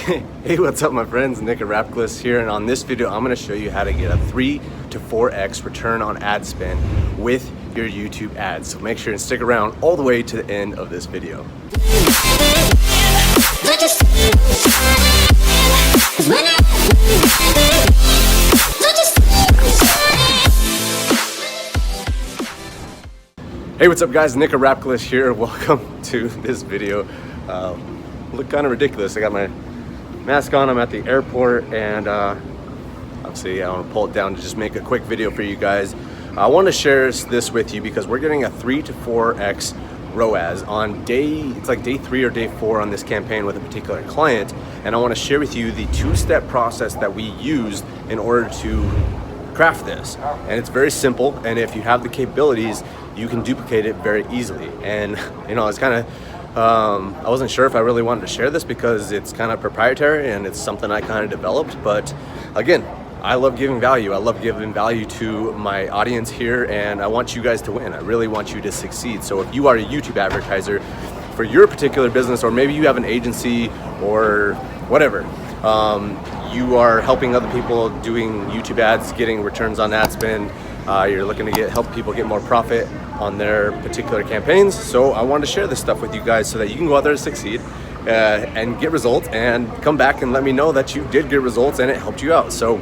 Hey, what's up my friends? Nick at Rapkless here, and on this video I'm going to show you how to get a 3 to 4x return on ad spend with your YouTube ads. So make sure and stick around all the way to the end of this video. Hey, what's up guys? Nick at Rapkless here. Welcome to this video. Look kind of ridiculous. I got my mask on, I'm at the airport, and obviously I want to pull it down to just make a quick video for you guys. I want to share this with you because we're getting a 3 to 4x ROAS on it's like day 3 or day 4 on this campaign with a particular client, and I want to share with you the 2-step process that we used in order to craft this. And it's very simple, and if you have the capabilities you can duplicate it very easily. And you know, it's kind of I wasn't sure if I really wanted to share this because it's kind of proprietary and it's something I kind of developed, but again, I love giving value. I love giving value to my audience here, and I want you guys to win. I really want you to succeed. So if you are a YouTube advertiser for your particular business, or maybe you have an agency or whatever, you are helping other people doing YouTube ads, getting returns on ad spend, you're looking to help people get more profit on their particular campaigns. So I wanted to share this stuff with you guys so that you can go out there and succeed and get results, and come back and let me know that you did get results and it helped you out. So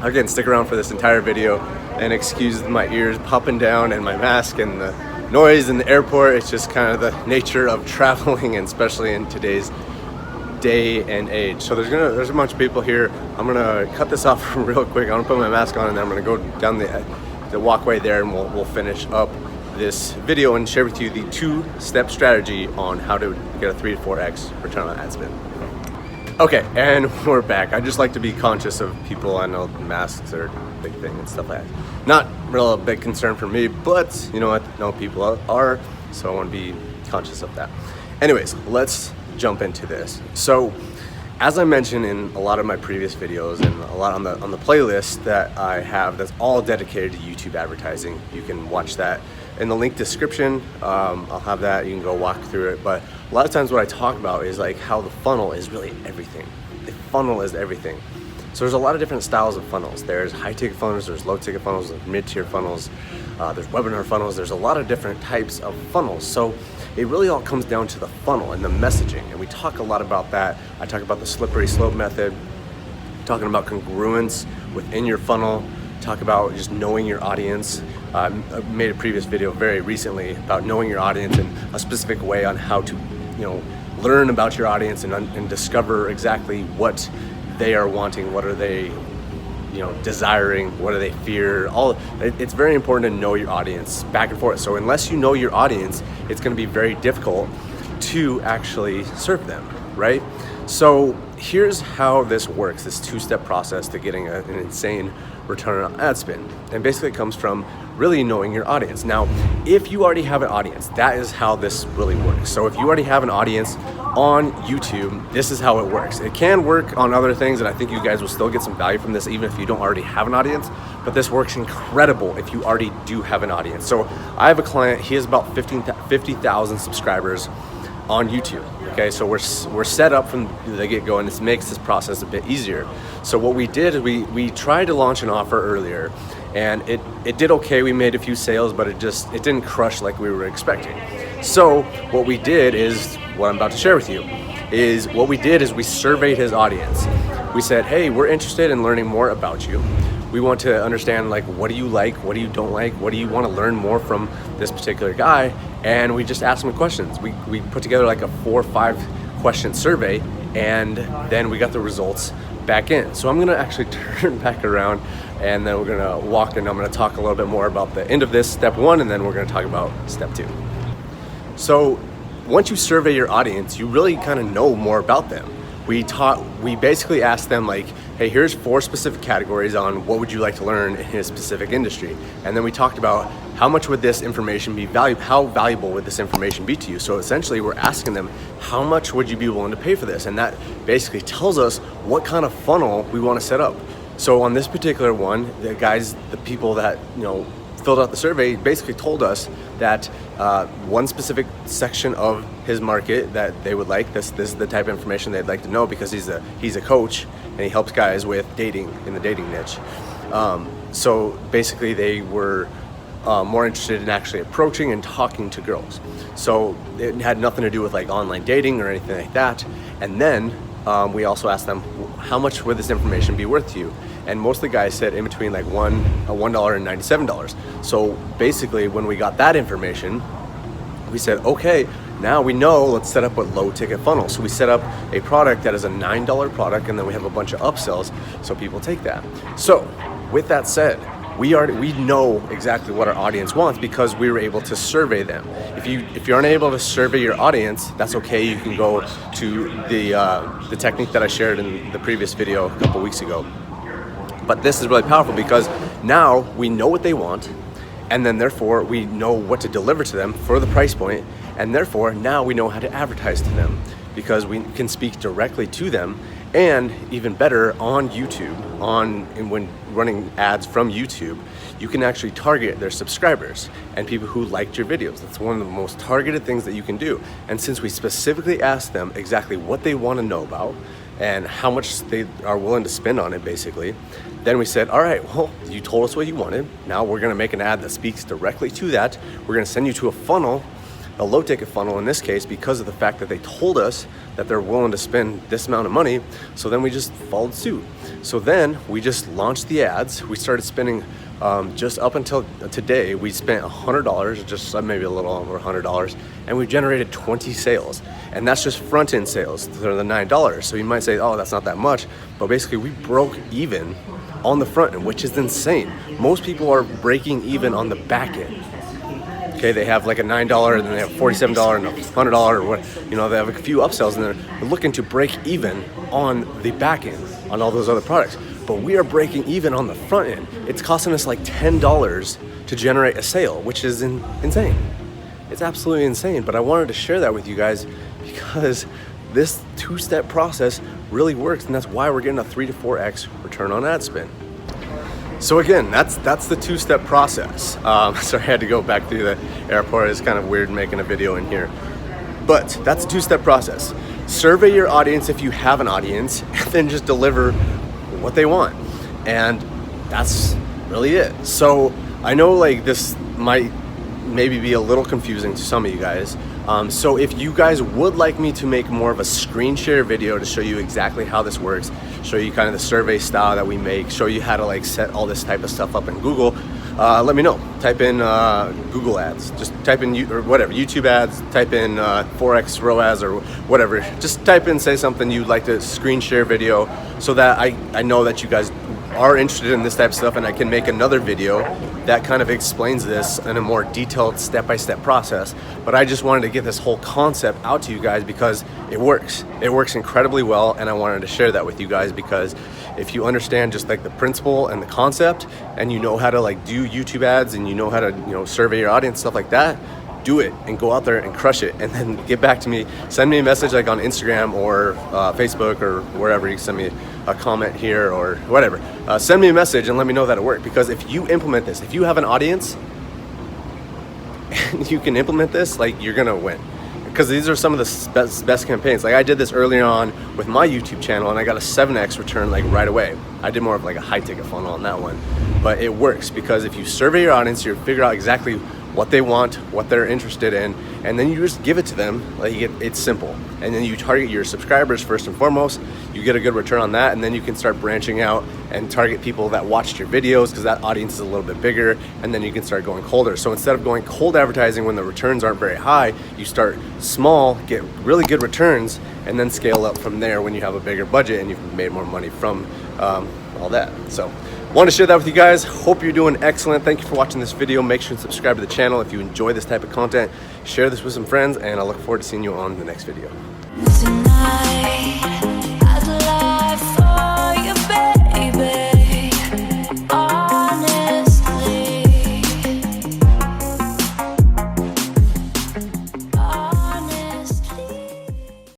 again, stick around for this entire video, and excuse my ears popping down and my mask and the noise in the airport. It's just kind of the nature of traveling, and especially in today's day and age. So there's a bunch of people here. I'm gonna cut this off real quick. I'm gonna put my mask on, and then I'm gonna go down the walkway there, and we'll finish up this video and share with you the 2-step strategy on how to get a 3 to 4x return on ad spend. Okay, and we're back. I just like to be conscious of people. I know masks are a big thing and stuff like that. Not real a big concern for me, but you know what? No, people are, so I want to be conscious of that. Anyways, let's jump into this. So as I mentioned in a lot of my previous videos, and a lot on the playlist that I have that's all dedicated to YouTube advertising, you can watch that in the link description. I'll have that, you can go walk through it. But a lot of times what I talk about is like how the funnel is really everything. The funnel is everything. So there's a lot of different styles of funnels. There's high ticket funnels, there's low ticket funnels, there's mid-tier funnels, there's webinar funnels. There's a lot of different types of funnels. So it really all comes down to the funnel and the messaging, and we talk a lot about that. I talk about the slippery slope method, talking about congruence within your funnel, talk about just knowing your audience. I made a previous video very recently about knowing your audience in a specific way on how to, you know, learn about your audience and discover exactly what they are wanting, what are they, you know, desiring, what do they fear. It's very important to know your audience back and forth. So unless you know your audience, it's going to be very difficult to actually serve them, right? So here's how this works, this 2-step process to getting an insane return on ad spend. And basically it comes from really knowing your audience. Now, if you already have an audience, that is how this really works. So if you already have an audience on YouTube, this is how it works. It can work on other things, and I think you guys will still get some value from this even if you don't already have an audience, but this works incredible if you already do have an audience. So I have a client, he has about 50,000 subscribers on YouTube. Okay, so we're set up from the get-go, and this makes this process a bit easier. So what we did is we tried to launch an offer earlier, and it did okay. We made a few sales, but it didn't crush like we were expecting. So what we did is what I'm about to share with you. We surveyed his audience. We said, hey, we're interested in learning more about you. We want to understand, like, what do you like, what do you don't like, what do you want to learn more from this particular guy, and we just asked him questions. We put together like a 4 or 5 question survey, and then we got the results back in. So I'm gonna actually turn back around, and then we're gonna walk, and I'm gonna talk a little bit more about the end of this, step 1, and then we're gonna talk about step 2. So once you survey your audience, you really kind of know more about them. We basically asked them, like, hey, here's 4 specific categories on what would you like to learn in a specific industry. And then we talked about how much would this information be how valuable would this information be to you? So essentially we're asking them, how much would you be willing to pay for this? And that basically tells us what kind of funnel we want to set up. So on this particular one, the people that, you know, filled out the survey, he basically told us that one specific section of his market that they would like, this is the type of information they'd like to know, because he's a coach and he helps guys with dating in the dating niche. So basically they were more interested in actually approaching and talking to girls. So it had nothing to do with like online dating or anything like that. And then we also asked them, how much would this information be worth to you? And most of the guys said in between like $1 and $97. So basically when we got that information, we said, okay, now we know, let's set up a low ticket funnel. So we set up a product that is a $9 product, and then we have a bunch of upsells so people take that. So with that said, we know exactly what our audience wants because we were able to survey them. If you aren't able to survey your audience, that's okay. You can go to the technique that I shared in the previous video a couple weeks ago. But this is really powerful because now we know what they want, and then therefore we know what to deliver to them for the price point, and therefore now we know how to advertise to them because we can speak directly to them. And even better, on YouTube, when running ads from YouTube, you can actually target their subscribers and people who liked your videos. That's one of the most targeted things that you can do. And since we specifically asked them exactly what they want to know about and how much they are willing to spend on it, basically, then we said, all right, well, you told us what you wanted. Now we're going to make an ad that speaks directly to that. We're going to send you to a funnel, a low ticket funnel in this case, because of the fact that they told us that they're willing to spend this amount of money. So then we just followed suit. So then we just launched the ads. We started spending just up until today, we spent $100, just maybe a little over $100, and we generated 20 sales. And that's just front end sales. They're the $9. So you might say, oh, that's not that much. But basically we broke even on the front end, which is insane. Most people are breaking even on the back end. Okay, they have like a $9 and then they have $47 and a $100 or what, you know, they have a few upsells and they're looking to break even on the back end on all those other products. But we are breaking even on the front end. It's costing us like $10 to generate a sale, which is insane. It's absolutely insane. But I wanted to share that with you guys because this two-step process really works, and that's why we're getting a 3 to 4x return on ad spend. So again, that's the two-step process. Sorry, I had to go back through the airport. It's kind of weird making a video in here. But that's a two-step process. Survey your audience if you have an audience, and then just deliver what they want. And that's really it. So I know like this might maybe be a little confusing to some of you guys. So if you guys would like me to make more of a screen share video to show you exactly how this works, show you kind of the survey style that we make, show you how to like set all this type of stuff up in Google, let me know. Type in Google ads, just type in or whatever, YouTube ads, type in 4x ROAS or whatever. Just type in, say something you'd like to screen share video so that I know that you guys are interested in this type of stuff, and I can make another video that kind of explains this in a more detailed step-by-step process. But I just wanted to get this whole concept out to you guys because it works. It works incredibly well, and I wanted to share that with you guys because if you understand just like the principle and the concept, and you know how to like do YouTube ads, and you know how to, you know, survey your audience, stuff like that, do it and go out there and crush it, and then get back to me. Send me a message like on Instagram or Facebook or wherever. You can send me a comment here or whatever. Send me a message and let me know that it worked, because if you implement this, if you have an audience and you can implement this, like, you're gonna win. Because these are some of the best campaigns. Like I did this earlier on with my YouTube channel, and I got a 7x return like right away. I did more of like a high ticket funnel on that one, but it works because if you survey your audience, you figure out exactly what they want, what they're interested in, and then you just give it to them. Like it's simple. And then you target your subscribers first and foremost. You get a good return on that, and then you can start branching out and target people that watched your videos, because that audience is a little bit bigger, and then you can start going colder. So instead of going cold advertising when the returns aren't very high, you start small, get really good returns, and then scale up from there when you have a bigger budget and you've made more money from all that. So wanted to share that with you guys. Hope you're doing excellent. Thank you for watching this video. Make sure to subscribe to the channel if you enjoy this type of content. Share this with some friends, and I look forward to seeing you on the next video.